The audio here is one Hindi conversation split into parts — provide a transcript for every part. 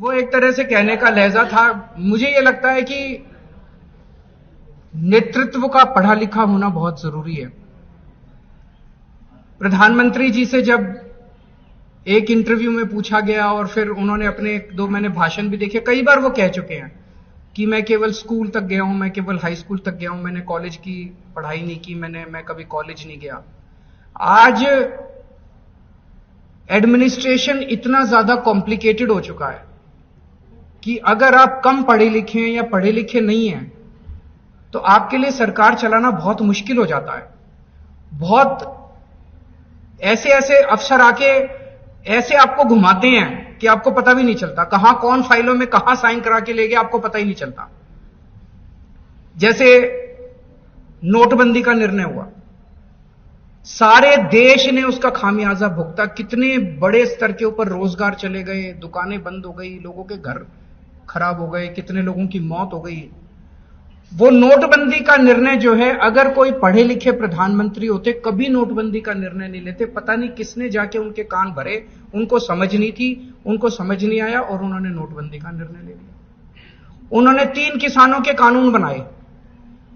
वो एक तरह से कहने का लहजा था। मुझे ये लगता है कि नेतृत्व का पढ़ा लिखा होना बहुत जरूरी है। प्रधानमंत्री जी से जब एक इंटरव्यू में पूछा गया और फिर उन्होंने अपने दो मैंने भाषण भी देखे, कई बार वो कह चुके हैं कि मैं केवल स्कूल तक गया हूं, मैं केवल हाई स्कूल तक गया हूं, मैंने कॉलेज की पढ़ाई नहीं की, मैं कभी कॉलेज नहीं गया। आज एडमिनिस्ट्रेशन इतना ज्यादा कॉम्प्लिकेटेड हो चुका है कि अगर आप कम पढ़े लिखे हैं या पढ़े लिखे नहीं हैं तो आपके लिए सरकार चलाना बहुत मुश्किल हो जाता है। बहुत ऐसे ऐसे अफसर आके ऐसे आपको घुमाते हैं कि आपको पता भी नहीं चलता कहां कौन फाइलों में कहां साइन करा के ले गया, आपको पता ही नहीं चलता। जैसे नोटबंदी का निर्णय हुआ, सारे देश ने उसका खामियाजा भुगता, कितने बड़े स्तर के ऊपर रोजगार चले गए, दुकानें बंद हो गई, लोगों के घर खराब हो गए, कितने लोगों की मौत हो गई। वो नोटबंदी का निर्णय जो है, अगर कोई पढ़े लिखे प्रधानमंत्री होते कभी नोटबंदी का निर्णय नहीं लेते। पता नहीं किसने जाके उनके कान भरे, उनको समझ नहीं थी, उनको समझ नहीं आया और उन्होंने नोटबंदी का निर्णय ले लिया। उन्होंने 3 किसानों के कानून बनाए।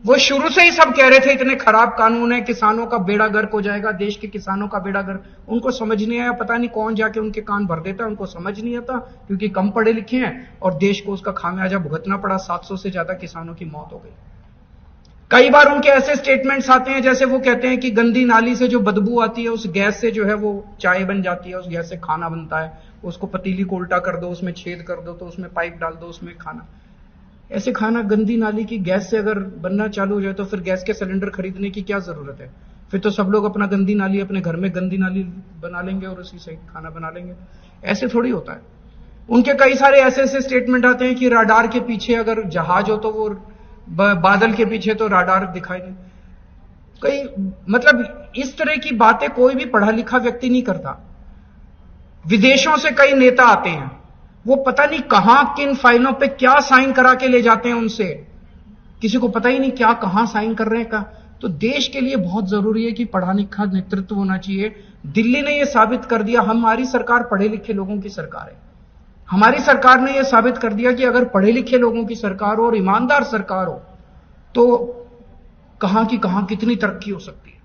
वो शुरू से ही सब कह रहे थे इतने खराब कानून है, किसानों का बेड़ा गर्क हो जाएगा, देश के किसानों का बेड़ा गर्क। उनको समझ नहीं आया, पता नहीं कौन जाके उनके कान भर देता, उनको समझ नहीं आता क्योंकि कम पढ़े लिखे हैं और देश को उसका खामियाजा भुगतना पड़ा। 700 से ज्यादा किसानों की मौत हो गई। कई बार उनके ऐसे स्टेटमेंट्स आते हैं जैसे वो कहते हैं कि गंदी नाली से जो बदबू आती है उस गैस से जो है वो चाय बन जाती है, उस गैस से खाना बनता है, उसको पतीली को उल्टा कर दो, उसमें छेद कर दो तो उसमें पाइप डाल दो, उसमें खाना। ऐसे खाना गंदी नाली की गैस से अगर बनना चालू हो जाए तो फिर गैस के सिलेंडर खरीदने की क्या जरूरत है? फिर तो सब लोग अपना गंदी नाली अपने घर में गंदी नाली बना लेंगे और उसी से खाना बना लेंगे। ऐसे थोड़ी होता है। उनके कई सारे ऐसे ऐसे स्टेटमेंट आते हैं कि राडार के पीछे अगर जहाज हो तो वो बादल के पीछे तो राडार दिखाई नहीं। कई मतलब इस तरह की बातें कोई भी पढ़ा लिखा व्यक्ति नहीं करता। विदेशों से कई नेता आते हैं, वो पता नहीं कहां किन फाइलों पे क्या साइन करा के ले जाते हैं उनसे, किसी को पता ही नहीं क्या कहां साइन कर रहे हैं का। तो देश के लिए बहुत जरूरी है कि पढ़ा लिखा नेतृत्व होना चाहिए। दिल्ली ने यह साबित कर दिया, हमारी सरकार पढ़े लिखे लोगों की सरकार है। हमारी सरकार ने यह साबित कर दिया कि अगर पढ़े लिखे लोगों की सरकार हो और ईमानदार सरकार हो तो कहां की कहां कितनी तरक्की हो सकती है।